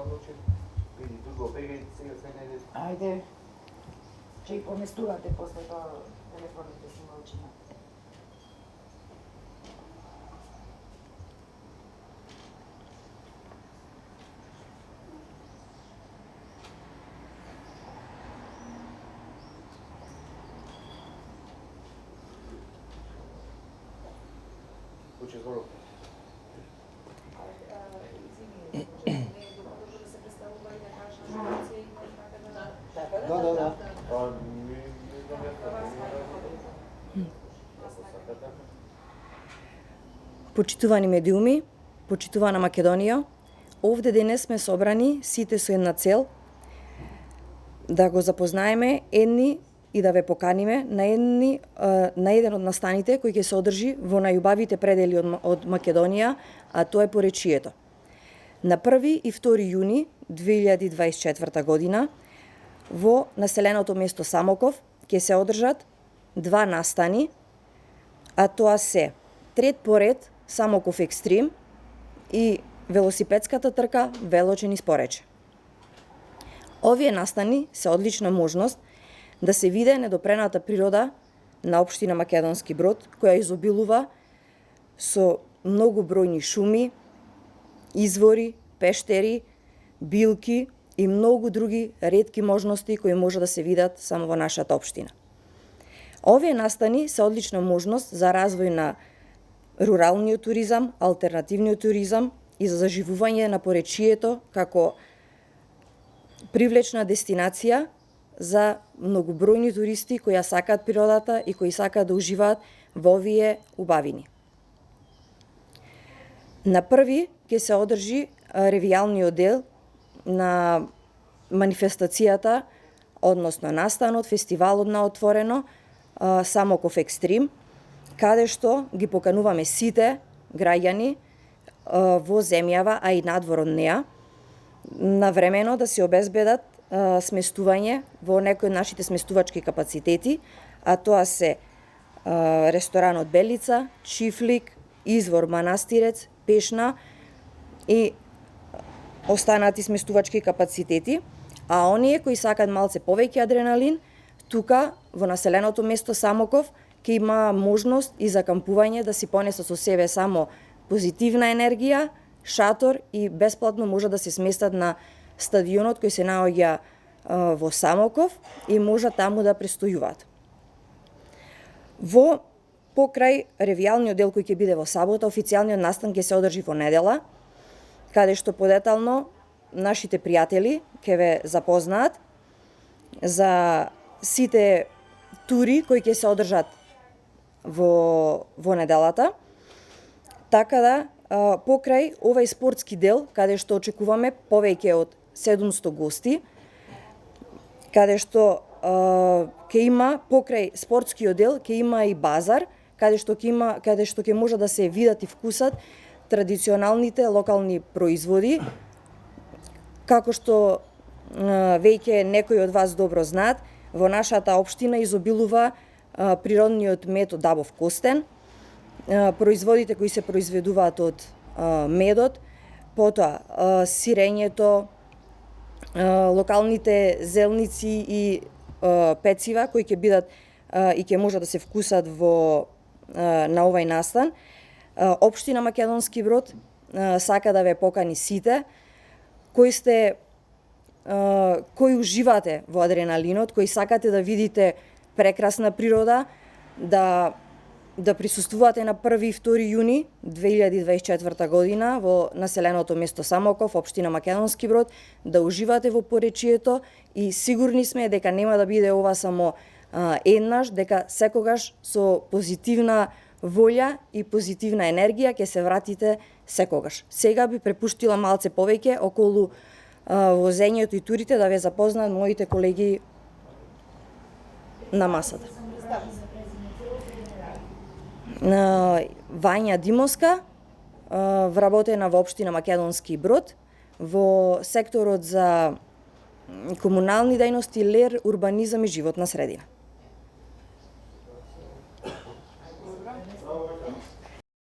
надлучен, види тука бегај сега се најде. Ајде. Че и поместувате после тоа телефоните си мълчина. Учи зборов. Да. Почитувани медиуми, почитувана Македонија, овде денес сме собрани сите со една цел, да го запознаеме едни и да ве поканиме на еден од настаните кој ќе се одржи во најубавите предели од Македонија, а тоа е поречието. На 1 и 2 јуни 2024 година во населеното место Самоков ќе се одржат два настани, а тоа се трет поред Самоков Екстрим и велосипедската трка Велочен испорече. Овие настани се одлична можност да се виде недопрената природа на општина Македонски Брод, која изобилува со многу бројни шуми, извори, пештери, билки и многу други ретки можности кои може да се видат само во нашата општина. Овие настани се одлична можност за развој на руралниот туризам, алтернативниот туризам и за заживување на поречието како привлечна дестинација за многобројни туристи кои ја сакаат природата и кои сакаат да уживаат во овие убавини. На 1 ќе се одржи ревијалниот дел на манифестацијата, односно настанот, фестивалот на отворено, Самоков Екстрим, каде што ги покануваме сите граѓани во земјава, а и надвор од неа, навремено да се обезбедат сместување во некои од нашите сместувачки капацитети, а тоа се ресторанот Белица, Чифлик, Извор Манастирец, Пешна и останати сместувачки капацитети, а оние кои сакаат малце повеќе адреналин, тука во населеното место Самоков ќе има можност и за кампување да си понесат со себе само позитивна енергија, шатор и бесплатно може да се сместат на стадионот кој се наоѓа во Самоков и може таму да престојуваат. Во покрај ревијалниот дел кој ќе биде во сабота, официјалниот настан ќе се одржи во недела, каде што подетално нашите пријатели ќе ве запознаат за сите тури кои ќе се одржат во неделата. Така да, покрај овај спортски дел, каде што очекуваме повеќе од 700 гости, каде што ќе има покрај спортскиот дел, ќе има и базар, каде што ќе може да се видат и вкусат традиционалните локални производи, како што веќе некои од вас добро знаат, во нашата општина изобилува природниот мед од Дабов Костен, производите кои се произведуваат од медот, потоа сирењето, локалните зелници и пецива кои ќе бидат и ќе може да се вкусат на овај настан. Општина Македонски Брод сака да ве покани сите кои уживате во адреналинот, кои сакате да видите прекрасна природа, да присуствувате на 1 и 2 јуни 2024 година во населеното место Самоков, општина Македонски Брод, да уживате во поречието и сигурни сме дека нема да биде ова само еднаш, дека секогаш со позитивна волја и позитивна енергија ќе се вратите секогаш. Сега би препуштила малце повеќе околу возењето и турите да ве запознаат моите колеги на масата. Вања Димовска, вработена во општина Македонски Брод, во секторот за комунални дејности, ЛЕР, урбанизам и животна средина.